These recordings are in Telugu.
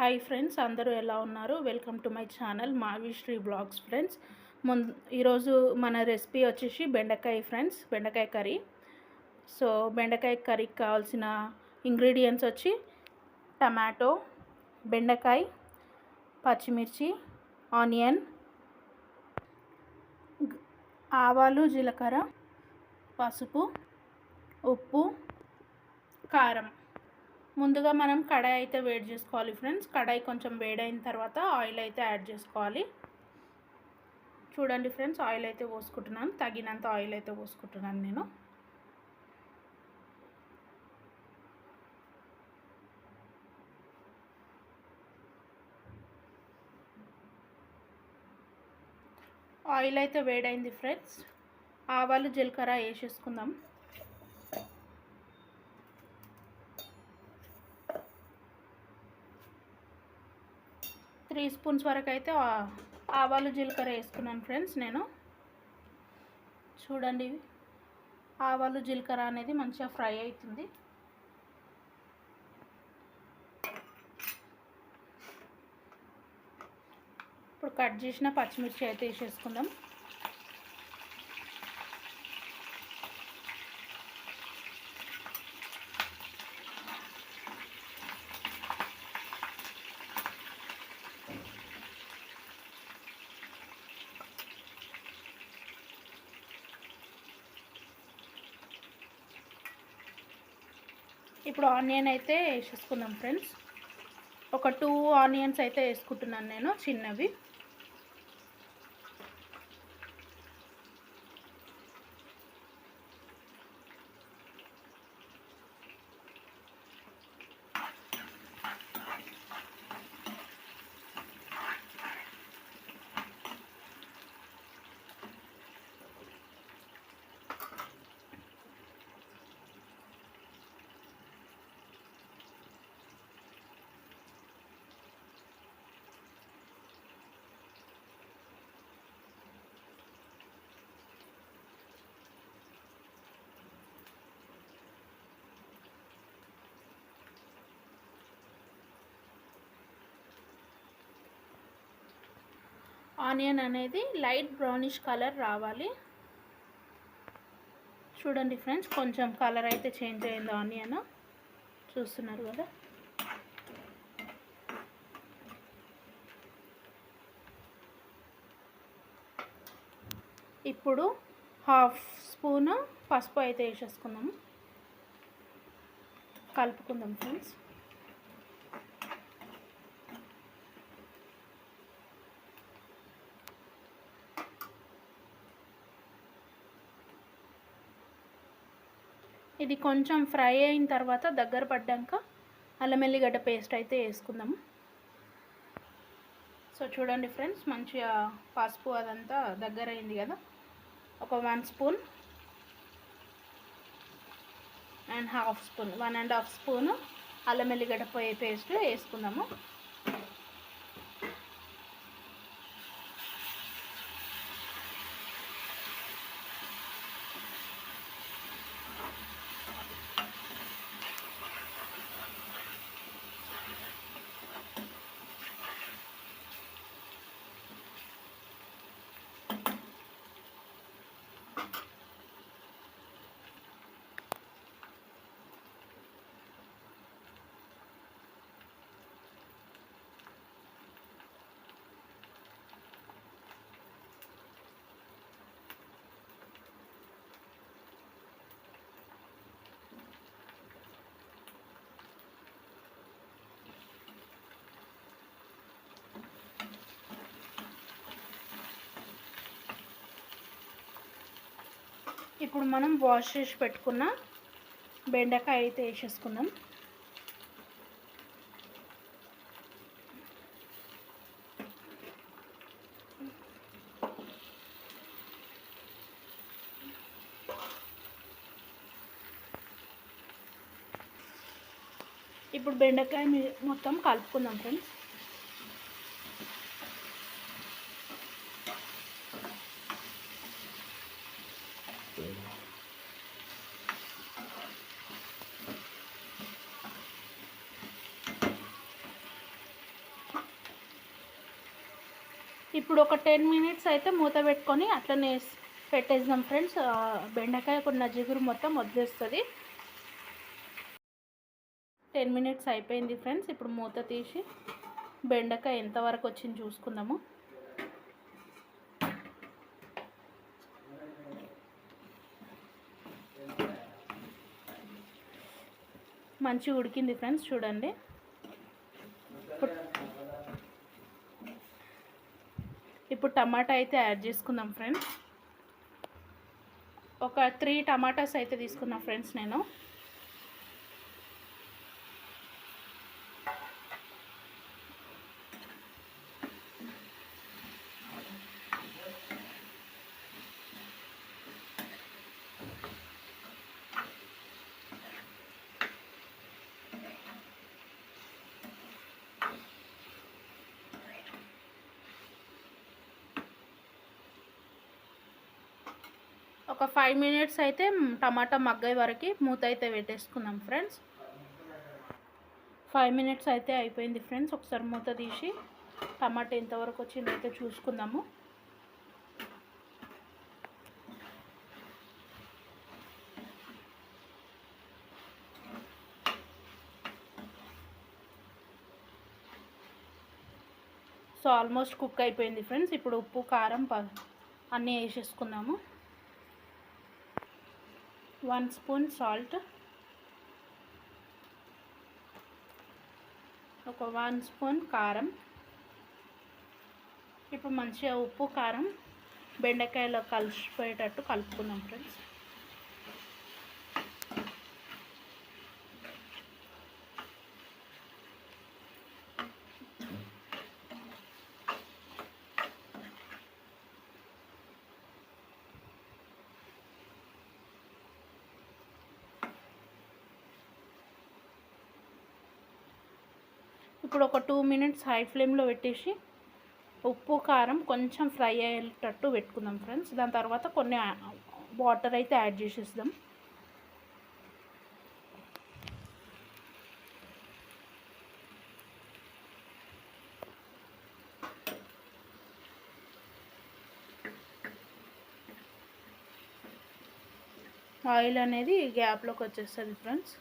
హాయ్ ఫ్రెండ్స్, అందరూ ఎలా ఉన్నారు? Welcome to my channel Mavishri blogs friends. ఈరోజు మన రెసిపీ వచ్చేసి బెండకాయ ఫ్రెండ్స్, బెండకాయ కర్రీ. సో బెండకాయ కర్రీకి కావాల్సిన ఇంగ్రీడియంట్స్ వచ్చి టమాటో, బెండకాయ, పచ్చిమిర్చి, ఆనియన్, ఆవాలు, జీలకర్ర, పసుపు, ఉప్పు, కారం. ముందుగా మనం కడాయి అయితే వేడి చేసుకోవాలి ఫ్రెండ్స్. కడాయి కొంచెం వేడైన తర్వాత ఆయిల్ అయితే యాడ్ చేసుకోవాలి. చూడండి ఫ్రెండ్స్, ఆయిల్ అయితే పోసుకుంటున్నాను. తగినంత ఆయిల్ అయితే పోసుకుంటున్నాను నేను. ఆయిల్ అయితే వేడైంది ఫ్రెండ్స్. ఆవాలు, జీలకర్ర వేసేసుకుందాం. 3 స్పూన్స్ వరకు అయితే ఆవాలు, జీలకర్ర వేసుకున్నాను ఫ్రెండ్స్ నేను. చూడండి, ఆవాలు, జీలకర్ర అనేది మంచిగా ఫ్రై అవుతుంది. ఇప్పుడు కట్ చేసిన పచ్చిమిర్చి అయితే వేసేసుకుందాం. ఇప్పుడు ఆనియన్ అయితే వేసేసుకుందాం ఫ్రెండ్స్. ఒక 2 ఆనియన్స్ అయితే వేసుకుంటున్నాను నేను, చిన్నవి. ఆనియన్ అనేది లైట్ బ్రౌనిష్ కలర్ రావాలి. చూడండి ఫ్రెండ్స్, కొంచెం కలర్ అయితే చేంజ్ అయింది ఆనియన్, చూస్తున్నారు కదా. ఇప్పుడు 1/2 స్పూన్ పసుపు అయితే వేసేసుకుందాము. కలుపుకుందాం ఫ్రెండ్స్. ఇది కొంచెం ఫ్రై అయిన తర్వాత దగ్గర పడ్డాక అల్లం ఎల్లిగడ్డ పేస్ట్ అయితే వేసుకుందాము. సో చూడండి ఫ్రెండ్స్, మంచిగా పసుపు అదంతా దగ్గర అయింది కదా. ఒక 1 స్పూన్ అండ్ 1/2 స్పూన్, 1.5 స్పూన్ అల్లం ఎల్లిగడ్డ పేస్ట్ వేసుకుందాము. ఇప్పుడు మనం వాష్ చేసి పెట్టుకున్న బెండకాయ అయితే వేసేసుకుందాం. ఇప్పుడు బెండకాయ మొత్తం కలుపుకుందాం ఫ్రెండ్స్. ఇప్పుడు ఒక 10 మినిట్స్ అయితే మూత పెట్టుకొని అట్లనే పెట్టేద్దాం ఫ్రెండ్స్. బెండకాయ కొన్న జిగురు మొత్తం వదిలేస్తుంది. 10 మినిట్స్ అయిపోయింది ఫ్రెండ్స్. ఇప్పుడు మూత తీసి బెండకాయ ఎంతవరకు వచ్చింది చూసుకుందాము. మంచిగా ఉడికింది ఫ్రెండ్స్, చూడండి. ఇప్పుడు టమాటా అయితే యాడ్ చేసుకుందాం ఫ్రెండ్స్. ఒక 3 టమాటాస్ అయితే తీసుకున్నా ఫ్రెండ్స్ నేను. ఒక 5 మినిట్స్ అయితే టమాటా మగ్గే వరకు మూత అయితే పెట్టేసుకుందాం ఫ్రెండ్స్. 5 మినిట్స్ అయితే అయిపోయింది ఫ్రెండ్స్. ఒకసారి మూత తీసి టమాటా ఎంతవరకు వచ్చిందో అయితే చూసుకుందాము. సో ఆల్మోస్ట్ కుక్ అయిపోయింది ఫ్రెండ్స్. ఇప్పుడు ఉప్పు కారం అన్నీ వేసేసుకుందాము. 1 స్పూన్ సాల్ట్, ఒక 1 స్పూన్ కారం. ఇప్పుడు మంచిగా ఉప్పు కారం బెండకాయలో కలిసిపోయేటట్టు కలుపుకుందాం ఫ్రెండ్స్. ఇప్పుడు ఒక 2 మినిట్స్ హై ఫ్లేమ్లో పెట్టేసి ఉప్పు కారం కొంచెం ఫ్రై అయ్యేటట్టు పెట్టుకుందాం ఫ్రెండ్స్. దాని తర్వాత కొన్ని వాటర్ అయితే యాడ్ చేసేద్దాం. ఆయిల్ అనేది గ్యాప్లోకి వచ్చేస్తుంది ఫ్రెండ్స్.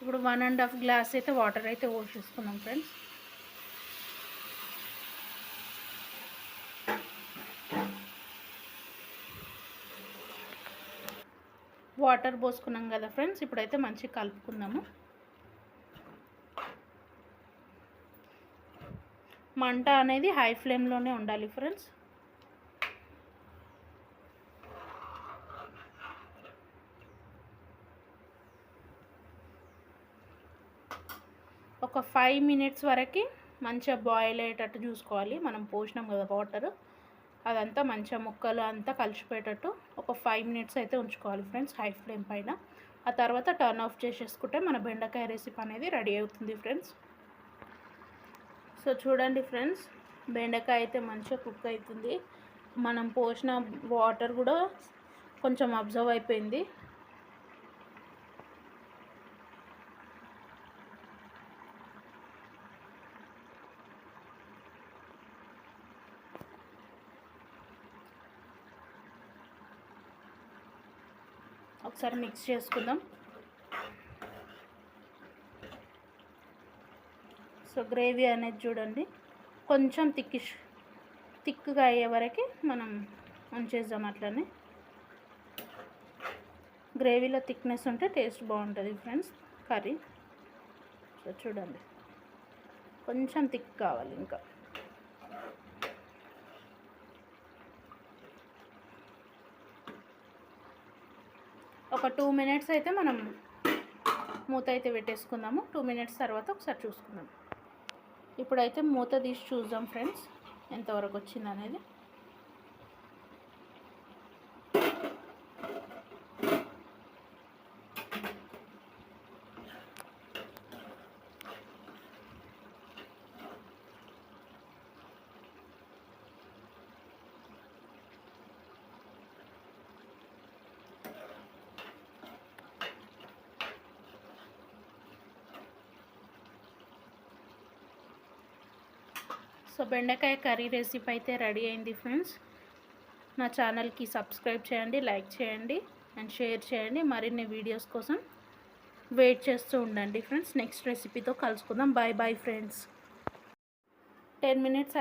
ఇప్పుడు 1.5 గ్లాస్ అయితే వాటర్ అయితే పోసేసుకున్నాం ఫ్రెండ్స్. వాటర్ పోసుకున్నాం కదా ఫ్రెండ్స్. ఇప్పుడైతే మంచిగా కలుపుకుందాము. మంట అనేది హై ఫ్లేమ్లోనే ఉండాలి ఫ్రెండ్స్. ఒక 5 మినిట్స్ వరకు మంచిగా బాయిల్ అయ్యేటట్టు చూసుకోవాలి. మనం పోసినాం కదా వాటర్, అదంతా మంచిగా ముక్కలు అంతా కలిసిపోయేటట్టు ఒక 5 మినిట్స్ అయితే ఉంచుకోవాలి ఫ్రెండ్స్ హై ఫ్లేమ్ పైన. ఆ తర్వాత టర్న్ ఆఫ్ చేసేసుకుంటే మన బెండకాయ రెసిపీ అనేది రెడీ అవుతుంది ఫ్రెండ్స్. సో చూడండి ఫ్రెండ్స్, బెండకాయ అయితే మంచిగా కుక్ అవుతుంది. మనం పోసిన వాటర్ కూడా కొంచెం అబ్జర్వ్ అయిపోయింది. ఒకసారి మిక్స్ చేసుకుందాం. సో గ్రేవీ అనేది చూడండి కొంచెం థిక్గా అయ్యే వరకు మనం ఉంచేద్దాం. అట్లనే గ్రేవీలో థిక్నెస్ ఉంటే టేస్ట్ బాగుంటుంది ఫ్రెండ్స్ కర్రీ. సో చూడండి, కొంచెం థిక్ కావాలి. ఇంకా ఒక 2 మినిట్స్ అయితే మనం మూత అయితే పెట్టేసుకుందాము. 2 మినిట్స్ తర్వాత ఒకసారి చూసుకుందాం. ఇప్పుడైతే మూత తీసి చూద్దాం ఫ్రెండ్స్ ఎంతవరకు వచ్చింది అనేది. సో బెండకాయ కర్రీ రెసిపీ అయితే రెడీ అయింది ఫ్రెండ్స్. నా ఛానల్కి సబ్స్క్రైబ్ చేయండి, లైక్ చేయండి అండ్ షేర్ చేయండి. మరిన్ని వీడియోస్ కోసం వెయిట్ చేస్తూ ఉండండి ఫ్రెండ్స్. నెక్స్ట్ రెసిపీతో కలుసుకుందాం. Bye bye friends. 10 మినిట్స్